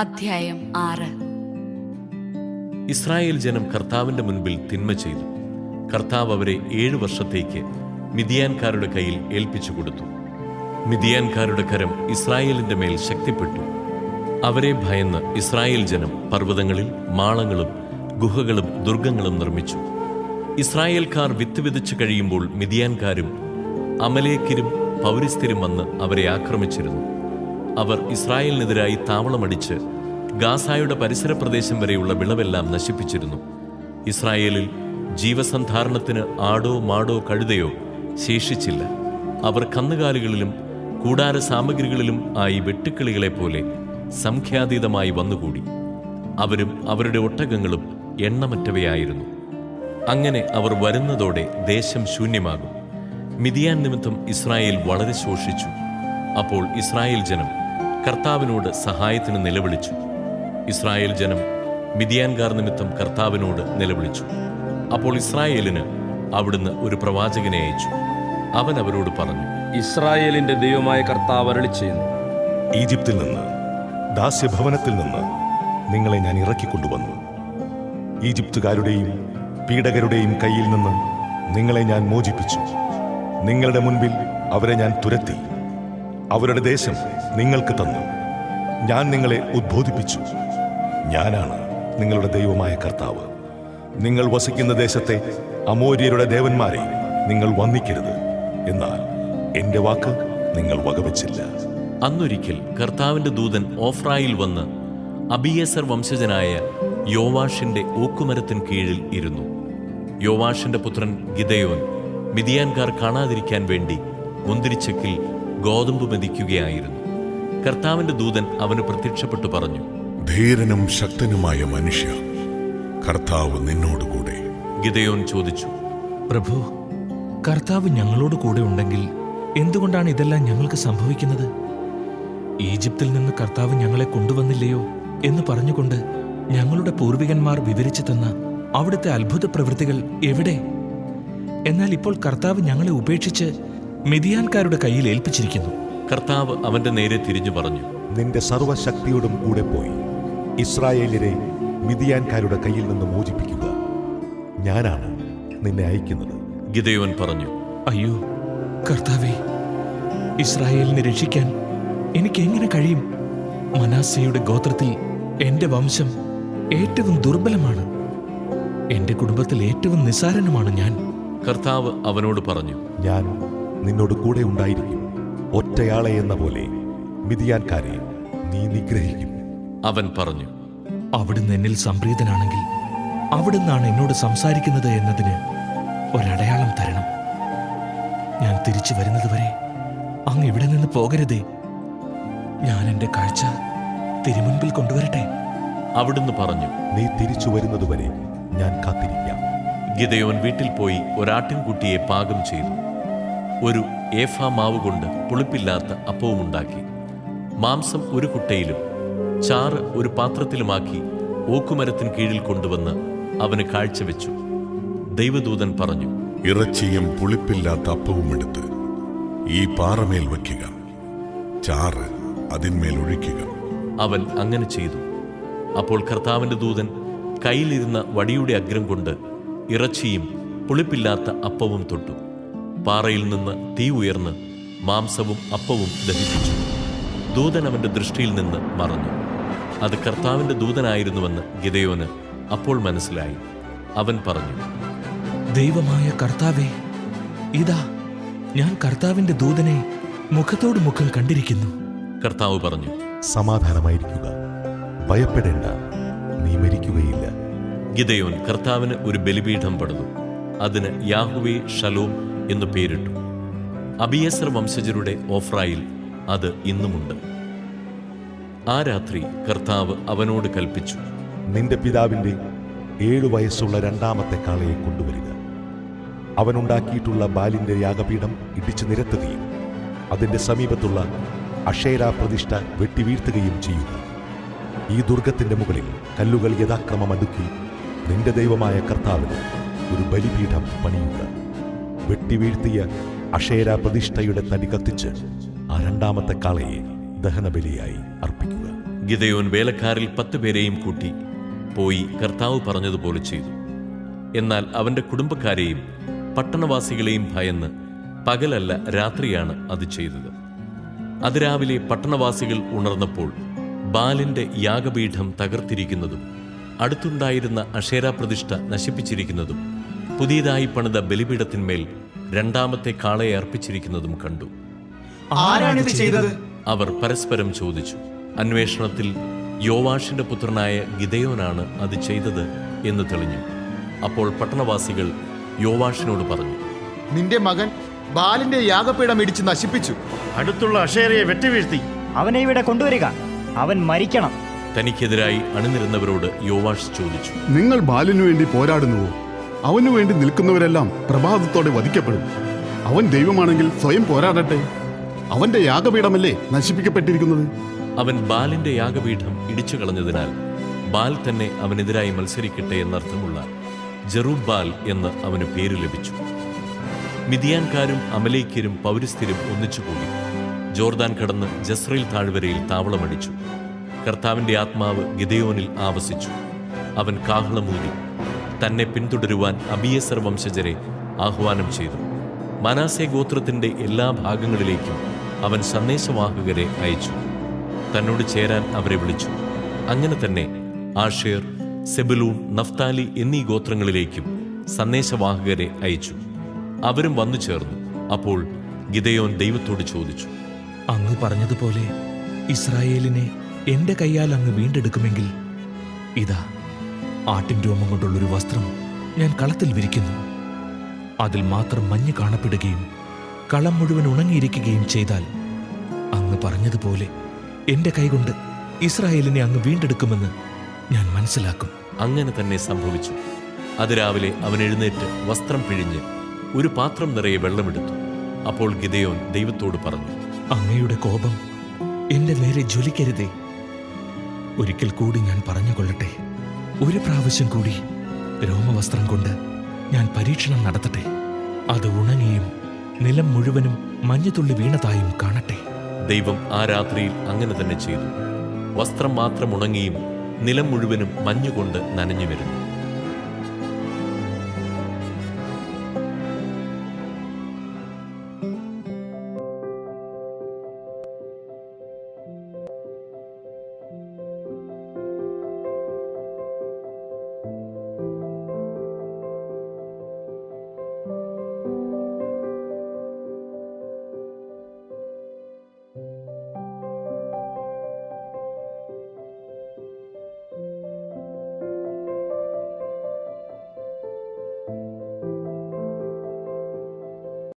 അധ്യായം 6. ഇസ്രായേൽ ജനം കർത്താവിന്റെ മുൻപിൽ തിന്മ ചെയ്തു. കർത്താവ് അവരെ 7 വർഷത്തേക്ക് മിദ്യാൻകാരുടെ കയ്യിൽ ഏൽപ്പിച്ചു കൊടുത്തു. മിദ്യാൻകാരുടെ കരം ഇസ്രായേലിന്റെ മേൽ ശക്തിപ്പെട്ടു. അവരെ ഭയന്ന് ഇസ്രായേൽ ജനം പർവ്വതങ്ങളിൽ മാളങ്ങളും ഗുഹകളും ദുർഗങ്ങളും നിർമ്മിച്ചു. ഇസ്രായേൽക്കാർ വിത്ത് വിതച്ചു കഴിയുമ്പോൾ മിദ്യാൻകാരും അമലേക്കരും പൗരസ്ത്യരും വന്ന് അവരെ ആക്രമിച്ചിരുന്നു. അവർ ഇസ്രായേലിനെതിരായി താവളമടിച്ച് ഗാസായുടെ പരിസര പ്രദേശം വരെയുള്ള വിളവെല്ലാം നശിപ്പിച്ചിരുന്നു. ഇസ്രായേലിൽ ജീവസന്ധാരണത്തിന് ആടോ മാടോ കഴുതയോ ശേഷിച്ചില്ല. അവർ കന്നുകാലികളിലും കൂടാര സാമഗ്രികളിലും ആയി വെട്ടുക്കിളികളെപ്പോലെ സംഖ്യാതീതമായി വന്നുകൂടി. അവരും അവരുടെ ഒട്ടകങ്ങളും എണ്ണമറ്റവയായിരുന്നു. അങ്ങനെ അവർ വരുന്നതോടെ ദേശം ശൂന്യമാകും. മിദ്യാൻ നിമിത്തം ഇസ്രായേൽ വളരെ ശോഷിച്ചു. അപ്പോൾ ഇസ്രായേൽ ജനം കർത്താവിനോട് സഹായത്തിന് നിലവിളിച്ചു. ഇസ്രായേൽ ജനം മിദ്യാൻകാർ നിമിത്തം കർത്താവിനോട് നിലവിളിച്ചു. അപ്പോൾ ഇസ്രായേലിന് അവിടുന്ന് ഒരു പ്രവാചകനെ അയച്ചു. അവൻ അവരോട് പറഞ്ഞു, ഇസ്രായേലിന്റെ ദൈവമായ കർത്താവ് അരുളിച്ചെയ്യുന്നു, ഈജിപ്തിൽ നിന്ന്, ദാസ്യഭവനത്തിൽ നിന്ന് നിങ്ങളെ ഞാൻ ഇറക്കിക്കൊണ്ടുവന്നു. ഈജിപ്തുകാരുടെയും പീഡകരുടെയും കയ്യിൽ നിന്ന് നിങ്ങളെ ഞാൻ മോചിപ്പിച്ചു. നിങ്ങളുടെ മുൻപിൽ അവരെ ഞാൻ തുരത്തി. അവരുടെ ദേശം നിങ്ങൾക്ക് തന്നു. ഞാൻ നിങ്ങളെ ഉദ്ബോധിപ്പിച്ചു. ഞാനാണ് നിങ്ങളുടെ ദൈവമായ കർത്താവ്. നിങ്ങൾ വസിക്കുന്ന ദേശത്തെ അമോര്യരുടെ ദേവന്മാരെ നിങ്ങൾ വന്ദിക്കരുത്. എന്നാൽ എന്റെ വാക്ക് നിങ്ങൾ വകവച്ചില്ല. അന്നൊരിക്കൽ കർത്താവിന്റെ ദൂതൻ ഓഫ്രായിൽ വന്ന് അബിയേസർ വംശജനായ യോവാഷിന്റെ ഓക്കുമരത്തിന് കീഴിൽ ഇരുന്നു. യോവാഷിന്റെ പുത്രൻ ഗിദെയോൻ മിദ്യാൻകാർ കാണാതിരിക്കാൻ വേണ്ടി മുന്തിരിച്ചക്കിൽ ഗോതമ്പ് മെതിക്കുകയായിരുന്നു. കർത്താവിന്റെ ദൂതൻ അവന് പ്രത്യക്ഷപ്പെട്ടു പറഞ്ഞു, ധീരനും ശക്തനുമായ മനുഷ്യ, കർത്താവ് നിന്നോടുകൂടെ. ഗിദെയോൻ ചോദിച്ചു, പ്രഭു, കർത്താവ് ഞങ്ങളോട് കൂടെ ഉണ്ടെങ്കിൽ എന്തുകൊണ്ടാണ് ഇതെല്ലാം ഞങ്ങൾക്ക് സംഭവിക്കുന്നത്? ഈജിപ്തിൽ നിന്ന് കർത്താവ് ഞങ്ങളെ കൊണ്ടുവന്നില്ലയോ എന്ന് പറഞ്ഞുകൊണ്ട് ഞങ്ങളുടെ പൂർവികന്മാർ വിവരിച്ചു തന്ന അവിടുത്തെ അത്ഭുത പ്രവൃത്തികൾ എവിടെ? എന്നാൽ ഇപ്പോൾ കർത്താവ് ഞങ്ങളെ ഉപേക്ഷിച്ച് മിദ്യാൻകാരുടെ കയ്യിൽ ഏൽപ്പിച്ചിരിക്കുന്നു. കർത്താവ് അവന്റെ നേരെ തിരിഞ്ഞു പറഞ്ഞു, നിന്റെ സർവശക്തിയോടും കൂടെ പോയി ഇസ്രായേലിനെ മിദ്യാൻകാരുടെ കയ്യിൽ നിന്ന് മോചിപ്പിക്കുക. ഞാനാണ് നിന്നെ അയക്കുന്നത്. ഗിദെയോൻ പറഞ്ഞു, അയ്യോ കർത്താവേ, ഇസ്രായേലിനെ രക്ഷിക്കാൻ എനിക്ക് എങ്ങനെ കഴിയും? മനാസയുടെ ഗോത്രത്തിൽ എന്റെ വംശം ഏറ്റവും ദുർബലമാണ്. എന്റെ കുടുംബത്തിൽ ഏറ്റവും നിസ്സാരനുമാണ് ഞാൻ. കർത്താവ് അവനോട് പറഞ്ഞു, ഞാൻ നിന്നോട് കൂടെ ഉണ്ടായിരിക്കും. ഒറ്റയാളെ എന്ന പോലെ മിദ്യാൻകാരെ നീ നിഗ്രഹിക്കും. അവൻ പറഞ്ഞു, അവിടുന്ന് എന്നിൽ സംപ്രീതനാണെങ്കിൽ അവിടുന്നാണ് എന്നോട് സംസാരിക്കുന്നത് എന്നതിന് ഒരടയാളം തരണം. ഞാൻ തിരിച്ചു വരുന്നതുവരെ അങ്ങ് ഇവിടെ നിന്ന് പോകരുതേ. ഞാൻ എന്റെ കാഴ്ച തിരുമുൻപിൽ കൊണ്ടുവരട്ടെ. അവിടുന്ന് പറഞ്ഞു, നീ തിരിച്ചു വരുന്നതുവരെ ഞാൻ കാത്തിരിക്കാം. ഗിദെയോൻ വീട്ടിൽ പോയി ഒരാട്ടിൻകുട്ടിയെ പാകം ചെയ്തു. ഒരു ഏഫാ മാവ് കൊണ്ട് പുളിപ്പില്ലാത്ത അപ്പവും ഉണ്ടാക്കി. മാംസം ഒരു കുട്ടയിലും ചാറ് ഒരു പാത്രത്തിലുമാക്കി ഓക്കുമരത്തിന് കീഴിൽ കൊണ്ടുവന്ന് അവന് കാഴ്ചവെച്ചു. ദൈവദൂതൻ പറഞ്ഞു, ഇറച്ചിയും പുളിപ്പില്ലാത്ത അപ്പവും എടുത്ത് ഈ പാറമേൽ വയ്ക്കുക, ചാറ് അതിന്മേൽ ഒഴിക്കുക. അവൻ അങ്ങനെ ചെയ്തു. അപ്പോൾ കർത്താവിന്റെ ദൂതൻ കയ്യിലിരുന്ന വടിയുടെ അഗ്രം കൊണ്ട് ഇറച്ചിയും പുളിപ്പില്ലാത്ത അപ്പവും തൊട്ടു. പാറയിൽ നിന്ന് തീ ഉയർന്ന് മാംസവും അപ്പവും ദഹിപ്പിച്ചു. ദൂതൻ അവന്റെ ദൃഷ്ടിയിൽ നിന്ന് മറഞ്ഞു. അത് കർത്താവിന്റെ ദൂതനായിരുന്നുവെന്ന് ഗിദെയോന് അപ്പോൾ മനസ്സിലായി. അവൻ പറഞ്ഞു, ദൈവമായ കർത്താവേ, ഇതാ ഞാൻ കർത്താവിന്റെ ദൂതനെ മുഖത്തോട് മുഖം കണ്ടിരിക്കുന്നു. കർത്താവ് പറഞ്ഞു, സമാധാനമായിരിക്കുക, ഭയപ്പെടേണ്ട, നീ മരിക്കുകയില്ല. ഗിദെയോൻ കർത്താവിന് ഒരു ബലിപീഠം പണിതു. അതിന് യാഹ്വേ ഷലോം എന്നു പേരിട്ടു. അബിയേസർ വംശജരുടെ ഓഫ്രായിൽ അത് ഇന്നുമുണ്ട്. ആ രാത്രി കർത്താവ് അവനോട് കൽപ്പിച്ചു, നിന്റെ പിതാവിന്റെ 7 വയസ്സുള്ള രണ്ടാമത്തെ കാളയെ കൊണ്ടുവരിക. അവനുണ്ടാക്കിയിട്ടുള്ള ബാലിന്റെ യാഗപീഠം ഇടിച്ചു നിരത്തുകയും അതിന്റെ സമീപത്തുള്ള അഷേരാ പ്രതിഷ്ഠ വെട്ടിവീഴ്ത്തുകയും ചെയ്യുക. ഈ ദുർഗത്തിന്റെ മുകളിൽ കല്ലുകൾ യഥാക്രമം അടുക്കി നിന്റെ ദൈവമായ കർത്താവിന് ഒരു ബലിപീഠം പണിയുക. വെട്ടിവീഴ്ത്തിയ അഷേരാ പ്രതിഷ്ഠയുടെ തടി കത്തിച്ച് ആ രണ്ടാമത്തെ കാളയെ ദഹനബലിയായി അർപ്പിക്കുക. ഗിദെയോൻ വേലക്കാരിൽ 10 പേരെയും കൂട്ടി പോയി കർത്താവ് പറഞ്ഞതുപോലെ ചെയ്തു. എന്നാൽ അവന്റെ കുടുംബക്കാരെയും പട്ടണവാസികളെയും ഭയന്ന് പകലല്ല രാത്രിയാണ് അത് ചെയ്തത്. അതിരാവിലെ പട്ടണവാസികൾ ഉണർന്നപ്പോൾ ബാലിന്റെ യാഗപീഠം തകർത്തിരിക്കുന്നതും അടുത്തുണ്ടായിരുന്ന അശേരാ പ്രതിഷ്ഠ നശിപ്പിച്ചിരിക്കുന്നതും പുതിയതായി പണിത ബലിപീഠത്തിന്മേൽ 2ാമത്തെ കാളയെ അർപ്പിച്ചിരിക്കുന്നതും കണ്ടു. ആരാണിത് ചെയ്തത്? അവർ പരസ്പരം ചോദിച്ചു. അന്വേഷണത്തിൽ യോവാഷിന്റെ പുത്രനായ ഗിദെയോനാണ് അത് ചെയ്തത് എന്ന് തെളിഞ്ഞു. അപ്പോൾ പട്ടണവാസികൾ യോവാഷിനോട് പറഞ്ഞു, നിന്റെ മകൻ ബാലിന്റെ യാഗപീഠം ഇടിച്ച് നശിപ്പിച്ചു. അടുത്തുള്ള അശേരയെ വെട്ടിവീഴ്ത്തി. അവനെ ഇവിടെ കൊണ്ടുവരിക, അവൻ മരിക്കണം. തനിക്കെതിരായി അണിനിരുന്നവരോട് യോവാഷ് ചോദിച്ചു, നിങ്ങൾ ബാലിനു വേണ്ടി പോരാടുന്നുവോ? അവനു വേണ്ടി നിൽക്കുന്നവരെല്ലാം പ്രഭാതത്തോടെ വധിക്കപ്പെടും. അവൻ ദൈവമാണെങ്കിൽ സ്വയം പോരാടട്ടെ. അവന്റെ യാഗപീഠമല്ലേ നശിപ്പിക്കപ്പെട്ടിരിക്കുന്നത്? അവൻ ബാലിന്റെ യാഗപീഠം ഇടിച്ചു കളഞ്ഞതിനാൽ ബാൽ തന്നെ അവനെതിരായി മത്സരിക്കട്ടെ എന്നർത്ഥമുള്ള ജെറുബ്ബാൽ എന്ന് അവന് പേര് ലഭിച്ചു. മിദിയാൻകാരും അമലേക്യരും പൗരസ്ത്യരും ഒന്നിച്ചുകൂടി ജോർദാൻ കടന്ന് ജസ്രേൽ താഴ്വരയിൽ താവളമടിച്ചു. കർത്താവിന്റെ ആത്മാവ് ഗിദെയോനിൽ ആവസിച്ചു. അവൻ കാഹളമൂതി തന്നെ പിന്തുടരുവാൻ അബിയേസർ വംശജരെ ആഹ്വാനം ചെയ്തു. മനാസെ ഗോത്രത്തിന്റെ എല്ലാ ഭാഗങ്ങളിലേക്കും അവൻ സന്ദേശവാഹകരെ അയച്ചു. തന്നോട് ചേരാൻ അവരെ വിളിച്ചു. അങ്ങനെ തന്നെ ആഷേർ, സെബുലൂൺ, നഫ്താലി എന്നീ ഗോത്രങ്ങളിലേക്കും സന്ദേശവാഹകരെ അയച്ചു. അവരും വന്നു ചേർന്നു. അപ്പോൾ ഗിദെയോൻ ദൈവത്തോട് ചോദിച്ചു, അങ്ങ് പറഞ്ഞതുപോലെ ഇസ്രായേലിനെ എന്റെ കൈയാൽ അങ്ങ് വീണ്ടെടുക്കുമെങ്കിൽ ഇതാ, ആട്ടിൻ രോമം കൊണ്ടുള്ളൊരു വസ്ത്രം ഞാൻ കളത്തിൽ വിരിക്കുന്നു. അതിൽ മാത്രം മഞ്ഞ് കാണപ്പെടുകയും കളം മുഴുവൻ ഉണങ്ങിയിരിക്കുകയും ചെയ്താൽ അങ്ങ് പറഞ്ഞതുപോലെ എന്റെ കൈകൊണ്ട് ഇസ്രായേലിനെ അങ്ങ് വീണ്ടെടുക്കുമെന്ന് ഞാൻ മനസ്സിലാക്കും. അങ്ങനെ തന്നെ സംഭവിച്ചു. അതിരാവിലെ അവൻ എഴുന്നേറ്റ് വസ്ത്രം പിഴിഞ്ഞ് ഒരു പാത്രം നിറയെ വെള്ളമെടുത്തു. അപ്പോൾ ഗിദെയോൻ ദൈവത്തോട് പറഞ്ഞു, അങ്ങയുടെ കോപം എന്റെ നേരെ ജ്വലിക്കരുതേ. ഒരിക്കൽ കൂടി ഞാൻ പറഞ്ഞുകൊള്ളട്ടെ, ഒരു പ്രാവശ്യം കൂടി രോമവസ്ത്രം കൊണ്ട് ഞാൻ പരീക്ഷണം നടത്തട്ടെ. അത് ഉണങ്ങിയും നിലം മുഴുവനും മഞ്ഞുതുള്ളി വീണതായും കാണട്ടെ. ദൈവം ആ രാത്രിയിൽ അങ്ങനെ തന്നെ ചെയ്തു. വസ്ത്രം മാത്രം ഉണങ്ങിയും നിലം മുഴുവനും മഞ്ഞുകൊണ്ട് നനഞ്ഞു വരുന്നു.